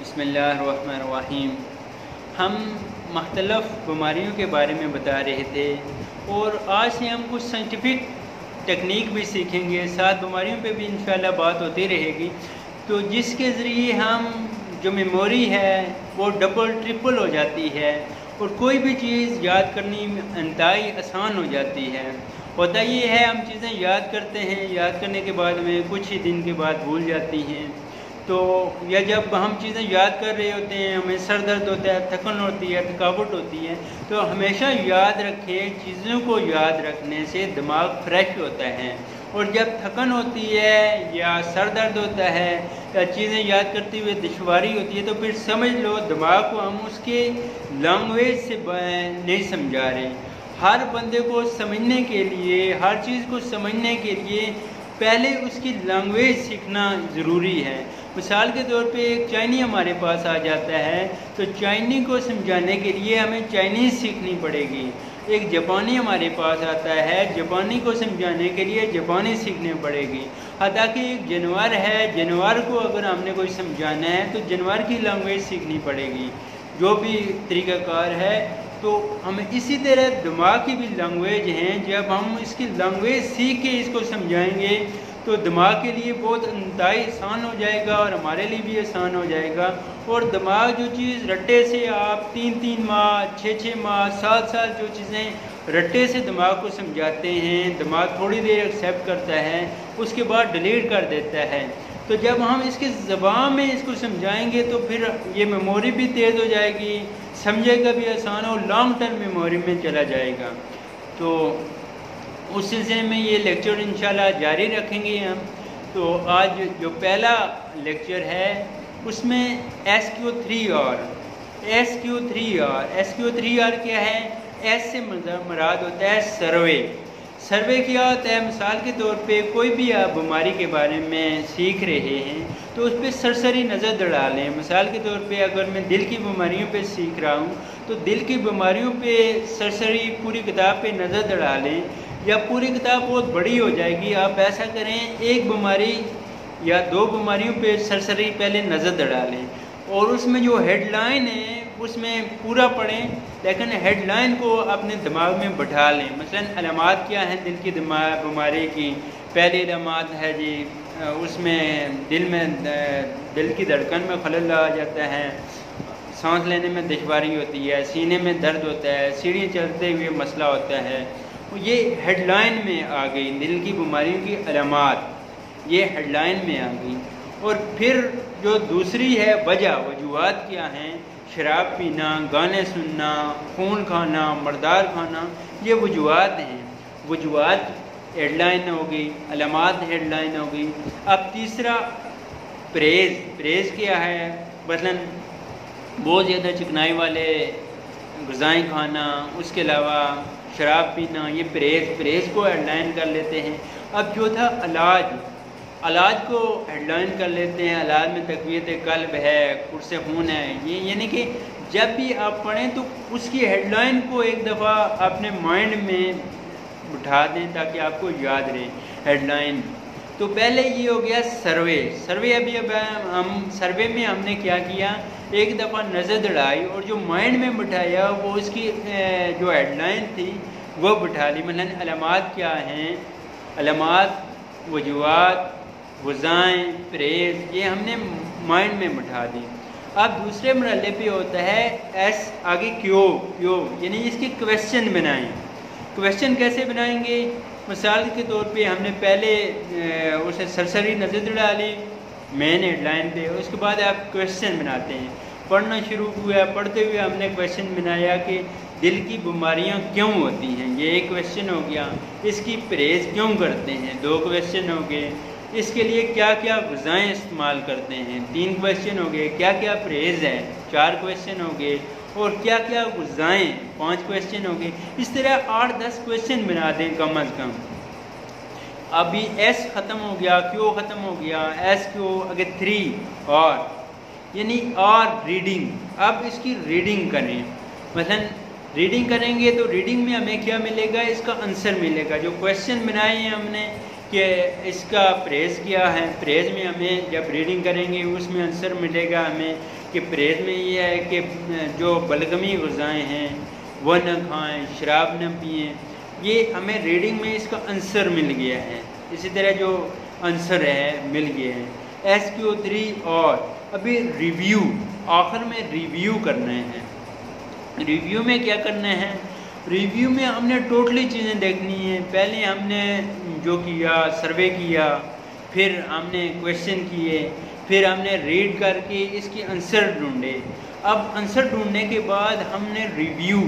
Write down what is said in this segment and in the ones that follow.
بسم اللہ الرحمن الرحیم۔ ہم مختلف بیماریوں کے بارے میں بتا رہے تھے اور آج سے ہم کچھ سائنٹیفک ٹیکنیک بھی سیکھیں گے، ساتھ بیماریوں پہ بھی انشاءاللہ بات ہوتی رہے گی، تو جس کے ذریعے ہم جو میموری ہے وہ ڈبل ٹرپل ہو جاتی ہے اور کوئی بھی چیز یاد کرنی انتہائی آسان ہو جاتی ہے۔ ہوتا یہ ہے ہم چیزیں یاد کرتے ہیں، یاد کرنے کے بعد میں کچھ ہی دن کے بعد بھول جاتی ہیں، تو یا جب ہم چیزیں یاد کر رہے ہوتے ہیں ہمیں سر درد ہوتا ہے، تھکن ہوتی ہے، تھکاوٹ ہوتی ہے، تو ہمیشہ یاد رکھیں چیزوں کو یاد رکھنے سے دماغ فریش ہوتا ہے، اور جب تھکن ہوتی ہے یا سر درد ہوتا ہے یا چیزیں یاد کرتے ہوئے دشواری ہوتی ہے تو پھر سمجھ لو دماغ کو ہم اس کے لینگویج سے نہیں سمجھا رہے۔ ہر بندے کو سمجھنے کے لیے، ہر چیز کو سمجھنے کے لیے پہلے اس کی لینگویج سیکھنا ضروری ہے۔ مثال کے طور پہ ایک چائنی ہمارے پاس آ جاتا ہے تو چائنی کو سمجھانے کے لیے ہمیں چائنیز سیکھنی پڑے گی۔ ایک جاپانی ہمارے پاس آتا ہے، جاپانی کو سمجھانے کے لیے جاپانی سیکھنی پڑے گی۔ حتیٰ کہ ایک جانور ہے، جانور کو اگر ہم نے کوئی سمجھانا ہے تو جانور کی لینگویج سیکھنی پڑے گی، جو بھی طریقہ کار ہے۔ تو ہمیں اسی طرح دماغ کی بھی لینگویج ہیں، جب ہم اس کی لینگویج سیکھ کے اس کو سمجھائیں گے تو دماغ کے لیے بہت انتہائی آسان ہو جائے گا اور ہمارے لیے بھی آسان ہو جائے گا۔ اور دماغ جو چیز رٹے سے آپ 3 ماہ 6 ماہ 7 سال جو چیزیں رٹے سے دماغ کو سمجھاتے ہیں، دماغ تھوڑی دیر ایکسیپٹ کرتا ہے، اس کے بعد ڈیلیٹ کر دیتا ہے۔ تو جب ہم اس کی زبان میں اس کو سمجھائیں گے تو پھر یہ میموری بھی تیز ہو جائے گی، سمجھے گا بھی آسان اور لانگ ٹرم میموری میں چلا جائے گا۔ تو اس سلسلے میں یہ لیکچر انشاءاللہ جاری رکھیں گے ہم۔ تو آج جو پہلا لیکچر ہے اس میں SQ3R کیا ہے؟ ایس سے مراد ہوتا ہے سروے۔ سروے کیا ہوتا ہے؟ مثال کے طور پہ کوئی بھی آپ بیماری کے بارے میں سیکھ رہے ہیں تو اس پہ سرسری نظر دوڑا لیں۔ مثال کے طور پہ اگر میں دل کی بیماریوں پہ سیکھ رہا ہوں تو دل کی بیماریوں پہ سرسری پوری کتاب پہ نظر دوڑا لیں، یا پوری کتاب بہت بڑی ہو جائے گی، آپ ایسا کریں ایک بیماری یا 2 بیماریوں پہ سرسری پہلے نظر دوڑا لیں، اور اس میں جو ہیڈ لائن ہے اس میں پورا پڑھیں، لیکن ہیڈ لائن کو اپنے دماغ میں بٹھا لیں۔ مثلا علامات کیا ہیں دل کی بیماری کی؟ پہلی علامات ہے جی اس میں دل کی دھڑکن میں خلل آ جاتا ہے، سانس لینے میں دشواری ہوتی ہے، سینے میں درد ہوتا ہے، سیڑھی چلتے ہوئے مسئلہ ہوتا ہے۔ یہ ہیڈ لائن میں آ گئی دل کی بیماریوں کی علامات، یہ ہیڈ لائن میں آ گئی۔ اور پھر جو دوسری ہے وجوہات کیا ہیں؟ شراب پینا، گانے سننا، خون کھانا، مردار کھانا، یہ وجوہات ہیں۔ وجوہات ہیڈ لائن ہو گئی، علامات ہیڈ لائن ہو گئی۔ اب تیسرا پرہیز کیا ہے؟ مثلا بہت زیادہ چکنائی والے غذائیں کھانا، اس کے علاوہ شراب پینا، یہ پرہیز کو ہیڈ لائن کر لیتے ہیں۔ اب جو تھا علاج کو ہیڈ لائن کر لیتے ہیں۔ علاج میں تقویت قلب ہے، قرص خون ہے، یہ یعنی کہ جب بھی آپ پڑھیں تو اس کی ہیڈ لائن کو ایک دفعہ اپنے مائنڈ میں بٹھا دیں تاکہ آپ کو یاد رہے ہیڈ لائن۔ تو پہلے یہ ہو گیا سروے۔ اب ہم سروے میں ہم نے کیا کیا؟ ایک دفعہ نظر دوڑائی اور جو مائنڈ میں بٹھایا وہ اس کی جو ہیڈ لائن تھی وہ بٹھا لی۔ مثلا علامات کیا ہیں؟ علامات، وجوہات، غذائیں، پرہیز، یہ ہم نے مائنڈ میں بٹھا دی۔ اب دوسرے مرحلے پہ ہوتا ہے ایس، آگے کیو، یعنی اس کے کویسچن بنائیں۔ کویسچن کیسے بنائیں گے؟ مثال کے طور پہ ہم نے پہلے اسے سرسری نظر دوڑا لی مین ہیڈ لائن پہ، اس کے بعد آپ کویسچن بناتے ہیں۔ پڑھنا شروع ہوا، پڑھتے ہوئے ہم نے کویسچن بنایا کہ دل کی بیماریاں کیوں ہوتی ہیں، یہ ایک کویسچن ہو گیا۔ اس کی پرہیز کیوں کرتے ہیں، 2 کویسچن ہو گئے۔ اس کے لیے کیا کیا غذائیں استعمال کرتے ہیں، 3 کویسچن ہو گئے۔ کیا کیا پرہیز ہے، 4 کویسچن ہو گئے۔ اور کیا کیا غذائیں، 5 کویسچن ہو گئے۔ اس طرح 8-10 کویسچن بنا دیں کم از کم۔ ابھی ایس ختم ہو گیا، کیو ختم ہو گیا، ایس کیو، اگے 3 اور یعنی اور ریڈنگ۔ اب اس کی ریڈنگ کریں۔ مثلا ریڈنگ کریں گے تو ریڈنگ میں ہمیں کیا ملے گا؟ اس کا آنسر ملے گا۔ جو کویسچن بنائے ہیں ہم نے کہ اس کا پرہیز کیا ہے، پرہیز میں ہمیں جب ریڈنگ کریں گے اس میں آنسر ملے گا ہمیں کہ پرہیز میں یہ ہے کہ جو بلغمی غذائیں ہیں وہ نہ کھائیں، شراب نہ پئیں. یہ ہمیں ریڈنگ میں اس کا آنسر مل گیا ہے. اسی طرح جو آنسر ہے مل گیا ہے. SQ3 اور ابھی ریویو، آخر میں ریویو کرنا ہے. ریویو میں کیا کرنا ہے؟ ریویو میں ہم نے ٹوٹلی چیزیں دیکھنی ہیں. پہلے ہم نے جو کیا سروے کیا، پھر ہم نے کویشچن کیے، پھر ہم نے ریڈ کر کے اس کے آنسر ڈھونڈے. اب آنسر ڈھونڈنے کے بعد ہم نے ریویو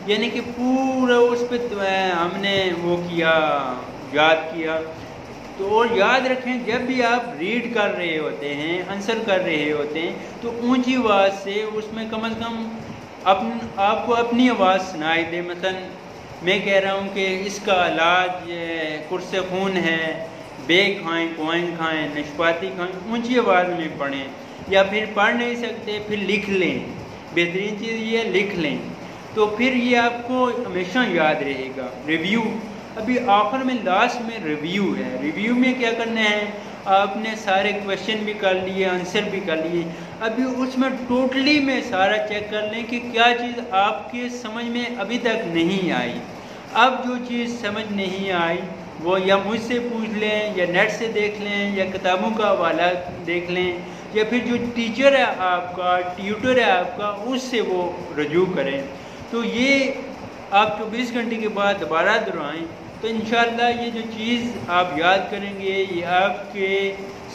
یعنی کہ پورا اس پہ ہم نے وہ کیا، یاد کیا. تو یاد رکھیں جب بھی آپ ریڈ کر رہے ہوتے ہیں، آنسر کر رہے ہوتے ہیں، تو اونچی آواز سے اس میں کم از کم آپ کو اپنی آواز سنائی دے. مثلا میں کہہ رہا ہوں کہ اس کا علاج قرص خون ہے، بے کھائیں، کوئن کھائیں، نشپاتی کھائیں، اونچی آواز میں پڑھیں. یا پھر پڑھ نہیں سکتے پھر لکھ لیں. بہترین چیز یہ لکھ لیں، تو پھر یہ آپ کو ہمیشہ یاد رہے گا. ریویو ابھی آخر میں لاسٹ میں ریویو ہے. ریویو میں کیا کرنا ہے؟ آپ نے سارے کویشچن بھی کر لیے، آنسر بھی کر لیے. ابھی اس میں ٹوٹلی میں سارا چیک کر لیں کہ کیا چیز آپ کے سمجھ میں ابھی تک نہیں آئی. اب جو چیز سمجھ نہیں آئی وہ یا مجھ سے پوچھ لیں، یا نیٹ سے دیکھ لیں، یا کتابوں کا حوالہ دیکھ لیں، یا پھر جو ٹیچر ہے آپ کا، ٹیوٹر ہے آپ کا، اس سے وہ رجوع کریں. تو یہ آپ 24 گھنٹے کے بعد دوبارہ دہرائیں تو انشاءاللہ یہ جو چیز آپ یاد کریں گے یہ آپ کے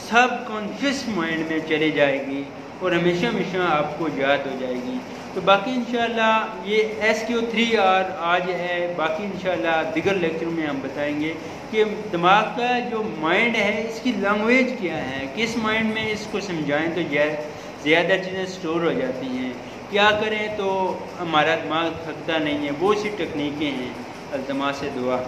سب کانشیس مائنڈ میں چلے جائے گی اور ہمیشہ ہمیشہ آپ کو یاد ہو جائے گی. تو باقی انشاءاللہ یہ SQ3R آج ہے. باقی انشاءاللہ دیگر لیکچر میں ہم بتائیں گے کہ دماغ کا جو مائنڈ ہے اس کی لینگویج کیا ہے، کس مائنڈ میں اس کو سمجھائیں تو زیادہ چیزیں سٹور ہو جاتی ہیں. کیا کریں تو ہمارا دماغ تھکتا نہیں ہے. بہت سی ٹیکنیکیں ہیں. التماس سے دعا.